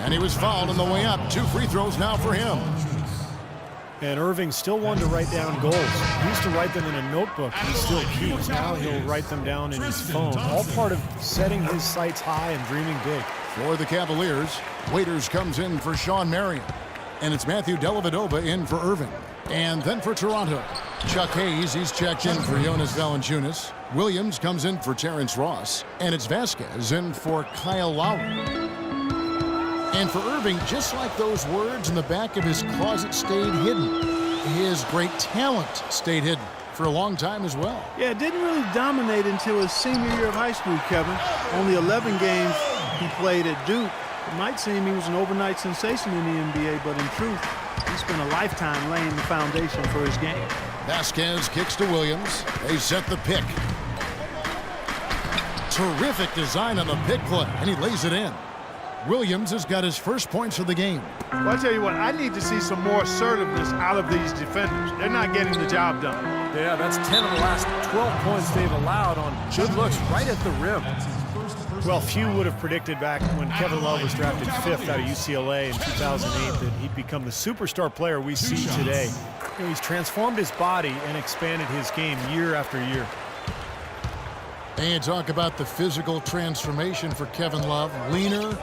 And he was fouled on the way up. 2 free throws now for him. And Irving still wanted to write down goals. He used to write them in a notebook he still keeps. Now he'll write them down in his phone. All part of setting his sights high and dreaming big. For the Cavaliers, Waiters comes in for Sean Marion. And it's Matthew Dellavedova in for Irving. And then for Toronto, Chuck Hayes, he's checked in for Jonas Valanciunas. Williams comes in for Terrence Ross. And it's Vasquez in for Kyle Lowry. And for Irving, just like those words in the back of his closet stayed hidden, his great talent stayed hidden for a long time as well. Yeah, it didn't really dominate until his senior year of high school, Kevin. Only 11 games he played at Duke. It might seem he was an overnight sensation in the NBA, but in truth, he spent a lifetime laying the foundation for his game. Vasquez kicks to Williams. They set the pick. Terrific design on the pick play, and he lays it in. Williams has got his first points of the game. Well, I tell you what, I need to see some more assertiveness out of these defenders. They're not getting the job done. Yeah, that's 10 of the last 12 points they've allowed on good looks right at the rim. Well, few would have predicted back when Kevin Love was drafted 5th out of UCLA in 2008 that he'd become the superstar player we see today. You know, he's transformed his body and expanded his game year after year. And talk about the physical transformation for Kevin Love. Leaner,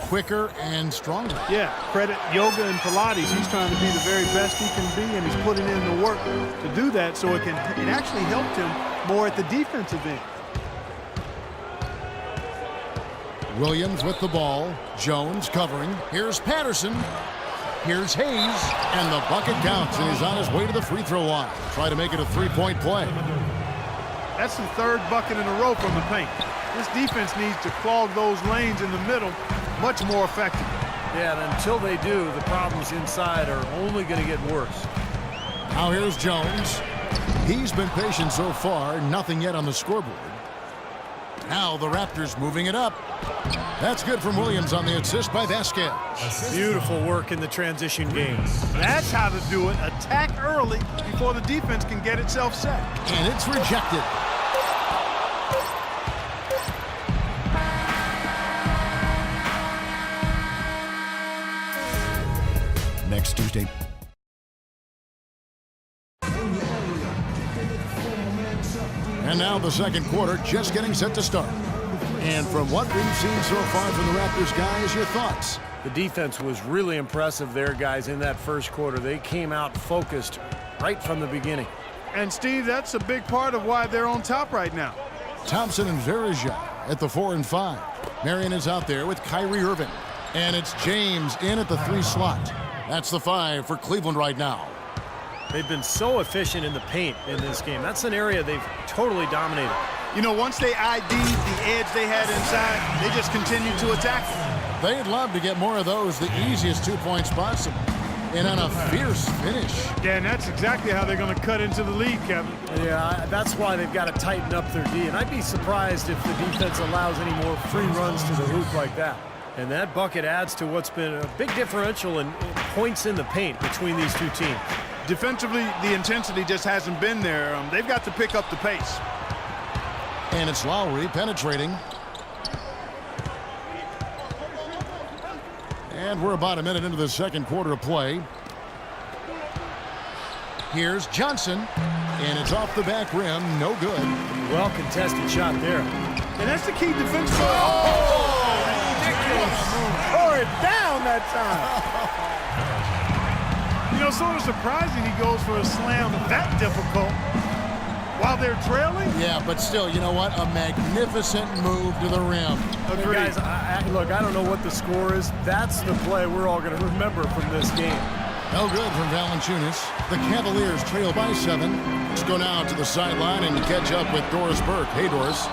quicker, and stronger. Yeah, credit yoga and Pilates. He's trying to be the very best he can be, and he's putting in the work to do that, so it actually helped him more at the defensive end. Williams with the ball. Jones covering. Here's Patterson. Here's Hayes. And the bucket counts, and he's on his way to the free throw line. Try to make it a 3-point play. That's the 3rd bucket in a row from the paint. This defense needs to clog those lanes in the middle much more effectively. Yeah, and until they do, the problems inside are only going to get worse. Now here's Jones. He's been patient so far. Nothing yet on the scoreboard. Now the Raptors moving it up. That's good from Williams on the assist by Vasquez. Beautiful work in the transition game. That's how to do it. Attack early before the defense can get itself set. And it's rejected. Next Tuesday. And now the second quarter just getting set to start. And from what we've seen so far from the Raptors, guys, your thoughts? The defense was really impressive there, guys, in that first quarter. They came out focused right from the beginning. And, Steve, that's a big part of why they're on top right now. Thompson and Verija at the 4 and 5. Marion is out there with Kyrie Irving. And it's James in at the 3 slot. That's the 5 for Cleveland right now. They've been so efficient in the paint in this game. That's an area they've totally dominated. You know, once they ID'd the edge they had inside, they just continued to attack it. They'd love to get more of those, the easiest 2-point possible. And on a fierce finish. Yeah, and that's exactly how they're going to cut into the lead, Kevin. Yeah, that's why they've got to tighten up their D. And I'd be surprised if the defense allows any more free runs to the hoop like that. And that bucket adds to what's been a big differential in points in the paint between these two teams. Defensively, the intensity just hasn't been there. They've got to pick up the pace. And it's Lowry penetrating. And we're about a minute into the second quarter of play. Here's Johnson. And it's off the back rim. No good. Well contested shot there. And that's the key defense. Ridiculous. Tore it down that time. You know, sort of surprising he goes for a slam that difficult while they're trailing. Yeah, but still, you know what? A magnificent move to the rim. Agreed. Guys, look, I don't know what the score is. That's the play we're all going to remember from this game. No good from Valanciunas. The Cavaliers trail by 7. Let's go now to the sideline and catch up with Doris Burke. Hey, Doris.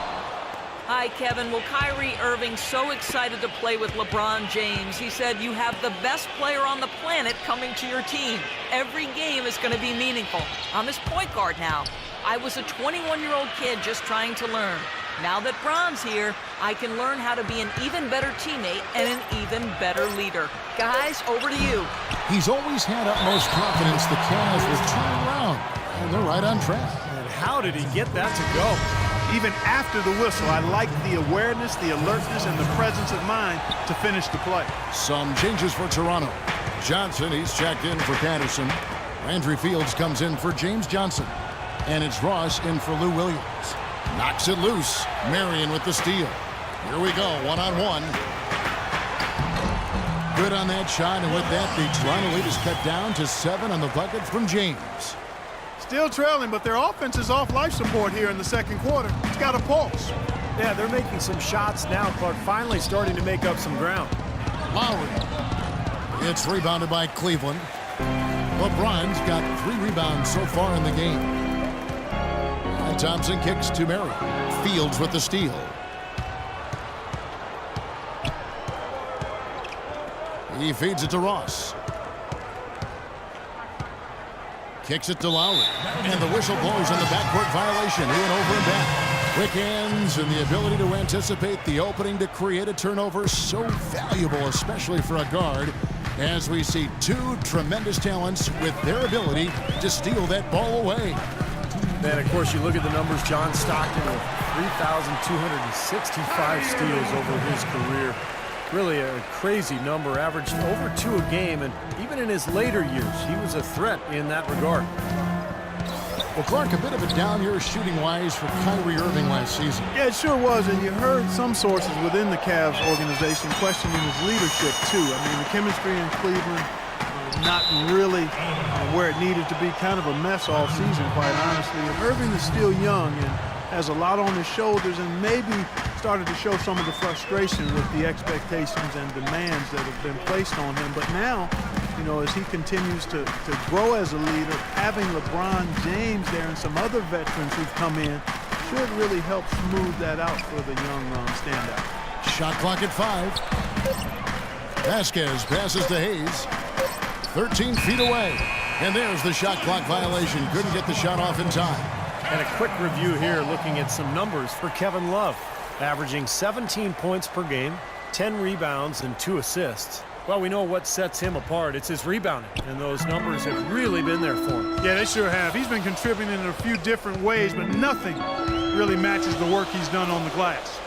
Hi, Kevin. Well, Kyrie Irving so excited to play with LeBron James. He said, you have the best player on the planet coming to your team. Every game is going to be meaningful. I'm his point guard now. I was a 21-year-old kid just trying to learn. Now that Bron's here, I can learn how to be an even better teammate and an even better leader. Guys, over to you. He's always had utmost confidence the Cavs will turn around, and they're right on track. And how did he get that to go? Even after the whistle, I like the awareness, the alertness, and the presence of mind to finish the play. Some changes for Toronto. Johnson, he's checked in for Patterson. Landry Fields comes in for James Johnson. And it's Ross in for Lou Williams. Knocks it loose. Marion with the steal. Here we go, one-on-one. Good on that shot, and with that, the Toronto lead is cut down to 7 on the bucket from James. Still trailing, but their offense is off life support here in the second quarter. It's got a pulse. Yeah, they're making some shots now, but finally starting to make up some ground. Lowry. It's rebounded by Cleveland. LeBron's got 3 rebounds so far in the game. And Thompson kicks to Marion. Fields with the steal. He feeds it to Ross. Kicks it to Lowry. And the whistle blows on the backcourt violation. He went over and back. Quick hands and the ability to anticipate the opening to create a turnover. So valuable, especially for a guard, as we see 2 tremendous talents with their ability to steal that ball away. And, of course, you look at the numbers. John Stockton with 3,265 steals over his career. Really a crazy number, averaged over 2 a game, and even in his later years, he was a threat in that regard. Well, Clark, a bit of a down year shooting-wise for Kyrie Irving last season. Yeah, it sure was, and you heard some sources within the Cavs organization questioning his leadership, too. I mean, the chemistry in Cleveland not really where it needed to be, kind of a mess all season, quite honestly. And Irving is still young and has a lot on his shoulders, and maybe started to show some of the frustration with the expectations and demands that have been placed on him. But now, you know, as he continues to grow as a leader, having LeBron James there and some other veterans who've come in should really help smooth that out for the young standout. Shot clock at 5. Vasquez passes to Hayes. 13 feet away. And there's the shot clock violation. Couldn't get the shot off in time. And a quick review here looking at some numbers for Kevin Love. Averaging 17 points per game, 10 rebounds, and 2 assists. Well, we know what sets him apart. It's his rebounding, and those numbers have really been there for him. Yeah, they sure have. He's been contributing in a few different ways, but nothing really matches the work he's done on the glass.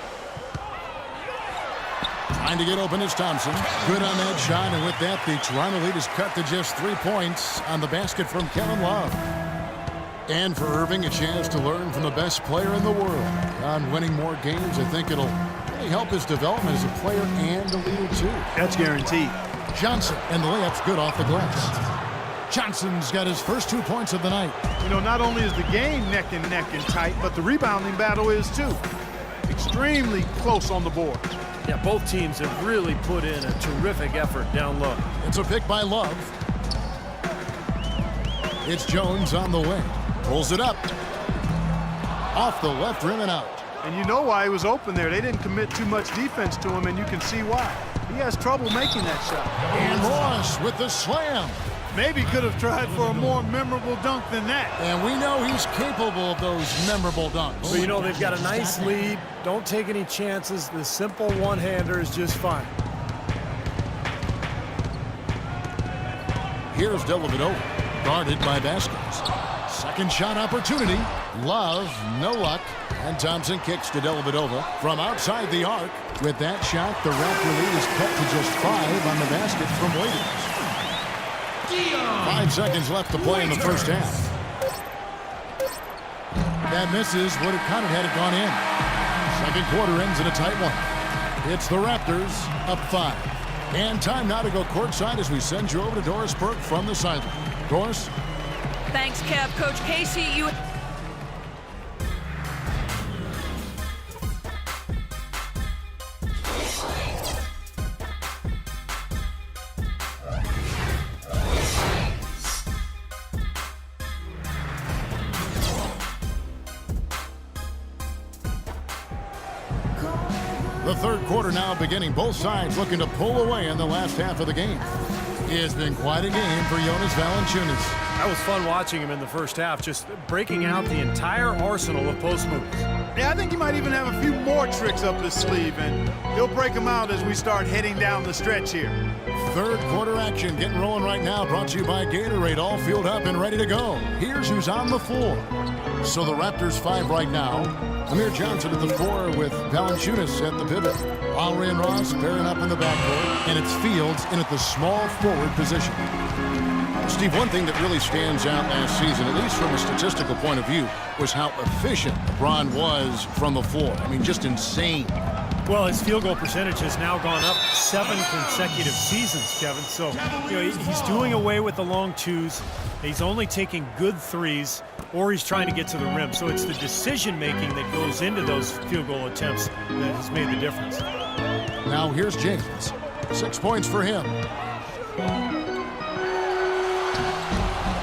Trying to get open is Thompson. Good on that shot, and with that, the Toronto lead is cut to just 3 points on the basket from Kevin Love. And for Irving, a chance to learn from the best player in the world. On winning more games, I think it'll really help his development as a player and a leader, too. That's guaranteed. Johnson, and the layup's good off the glass. Johnson's got his first 2 points of the night. You know, not only is the game neck and tight, but the rebounding battle is, too. Extremely close on the board. Yeah, both teams have really put in a terrific effort down low. It's a pick by Love. It's Jones on the wing. Pulls it up. Off the left rim and out. And you know why he was open there. They didn't commit too much defense to him, and you can see why. He has trouble making that shot. And Ross with the slam. Maybe could have tried for a more memorable dunk than that. And we know he's capable of those memorable dunks. But you know, they've got a nice lead. Don't take any chances. The simple one-hander is just fine. Here's Dellavedova, guarded by Vasquez. Second shot opportunity. Love, no luck. And Thompson kicks to Dellavedova from outside the arc. With that shot, the Raptor lead is cut to just 5 on the basket from Williams. 5 seconds left to play in the first half. That misses. Would have counted had it gone in. Second quarter ends in a tight one. It's the Raptors up 5. And time now to go courtside as we send you over to Doris Burke from the sideline. Doris? Thanks, Kev. Coach Casey, you... The third quarter now beginning. Both sides looking to pull away in the last half of the game. It's been quite a game for Jonas Valanciunas. That was fun watching him in the first half, just breaking out the entire arsenal of post moves. Yeah, I think he might even have a few more tricks up his sleeve, and he'll break them out as we start heading down the stretch here. Third quarter action getting rolling right now, brought to you by Gatorade, all fueled up and ready to go. Here's who's on the floor. So the Raptors 5 right now. Amir Johnson at the 4 with Valanciunas at the pivot. Lowry and Ross pairing up in the backcourt, and it's Fields in at the small forward position. Steve, one thing that really stands out last season, at least from a statistical point of view, was how efficient LeBron was from the floor. I mean, just insane. Well, his field goal percentage has now gone up 7 consecutive seasons, Kevin. So, he's doing away with the long twos. He's only taking good threes, or he's trying to get to the rim. So it's the decision-making that goes into those field goal attempts that has made the difference. Now here's James. 6 points for him.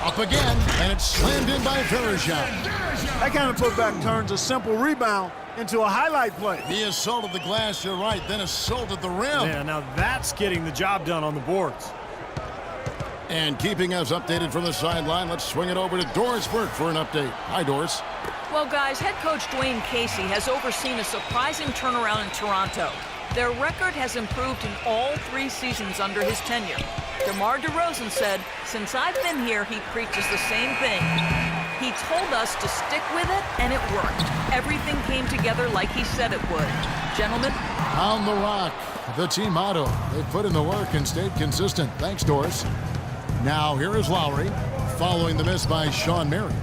Up again, and it's slammed in by Verejao. That kind of putback turns a simple rebound into a highlight play. He assaulted the glass, you're right, then assaulted the rim. Yeah, now that's getting the job done on the boards. And keeping us updated from the sideline, let's swing it over to Doris Burke for an update. Hi, Doris. Well, guys, head coach Dwayne Casey has overseen a surprising turnaround in Toronto. Their record has improved in all 3 seasons under his tenure. DeMar DeRozan said, "Since I've been here, he preaches the same thing. He told us to stick with it, and it worked. Everything came together like he said it would." Gentlemen? On the rock, the team motto. They put in the work and stayed consistent. Thanks, Doris. Now here is Lowry, following the miss by Shawn Marion.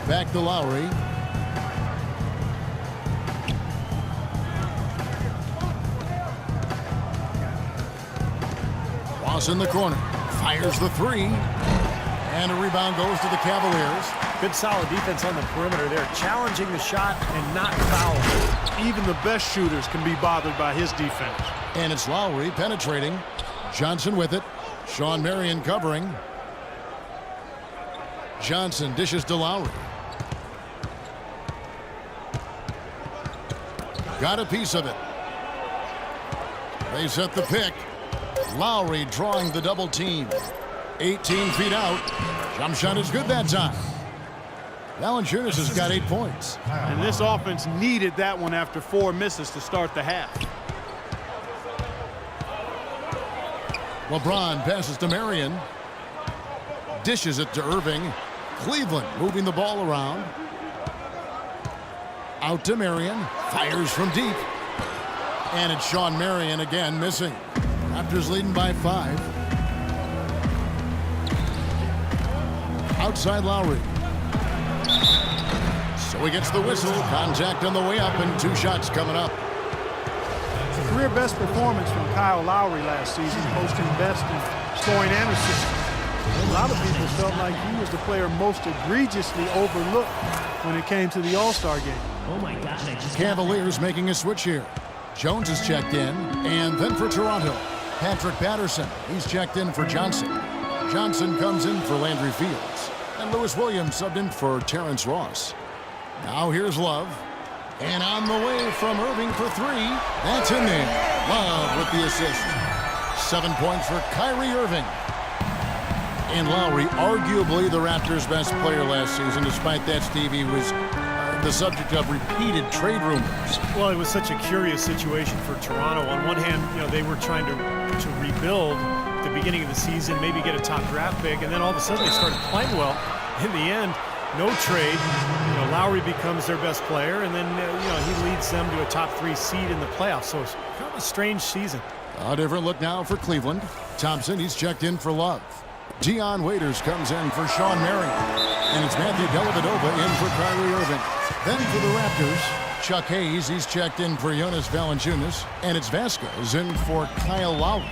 Back to Lowry. Ross in the corner, fires the 3, and a rebound goes to the Cavaliers. Good solid defense on the perimeter there, challenging the shot and not fouling. Even the best shooters can be bothered by his defense. And it's Lowry penetrating. Johnson with it. Shawn Marion covering. Johnson dishes to Lowry. Got a piece of it. They set the pick. Lowry drawing the double team. 18 feet out. Jump shot is good that time. Valanciunas has got 8 points. And this offense needed that one after 4 misses to start the half. LeBron passes to Marion. Dishes it to Irving. Cleveland moving the ball around. Out to Marion. Fires from deep. And it's Shawn Marion again missing. Raptors leading by 5. Outside Lowry. So he gets the whistle. Contact on the way up and 2 shots coming up. Career best performance from Kyle Lowry last season, posting best in scoring and assisting. A lot of people felt like he was the player most egregiously overlooked when it came to the All-Star game. Oh my God, Cavaliers making a switch here. Jones is checked in, and then for Toronto, Patrick Patterson. He's checked in for Johnson. Johnson comes in for Landry Fields. And Lewis Williams subbed in for Terrence Ross. Now here's Love. And on the way from Irving for 3. That's in there. Love with the assist. 7 points for Kyrie Irving. And Lowry, arguably the Raptors' best player last season. Despite that, Steve, he was the subject of repeated trade rumors. Well, it was such a curious situation for Toronto. On one hand, they were trying to rebuild at the beginning of the season, maybe get a top draft pick, and then all of a sudden they started playing well. In the end, no trade. Lowry becomes their best player, and then he leads them to a top 3 seed in the playoffs. So it's kind of a strange season. A different look now for Cleveland. Thompson, he's checked in for Love. Dion Waiters comes in for Shawn Marion. And it's Matthew Dellavedova in for Kyrie Irving. Then for the Raptors, Chuck Hayes, he's checked in for Jonas Valanciunas. And it's Vasquez in for Kyle Lowry.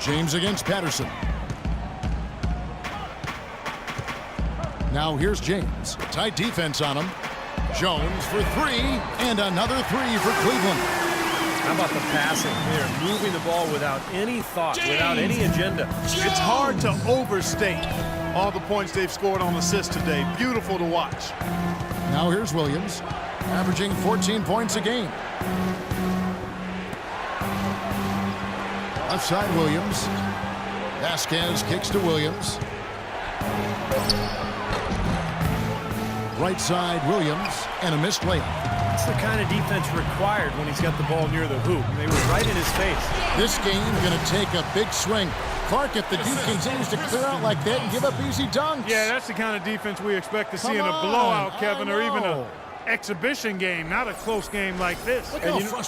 James against Patterson. Now here's James. Tight defense on him. Jones for 3, and another 3 for Cleveland. How about the passing? They're moving the ball without any thought, without any agenda. It's hard to overstate all the points they've scored on assists today. Beautiful to watch. Now here's Williams, averaging 14 points a game. Left side Williams. Vasquez kicks to Williams. Right side Williams, and a missed layup. That's the kind of defense required when he's got the ball near the hoop. And they were right in his face. This game going to take a big swing. Clark, if the Duke continues to clear out like that and give up easy dunks. Yeah, that's the kind of defense we expect to see in a blowout, Kevin, or even an exhibition game, not a close game like this. Look how frustrating.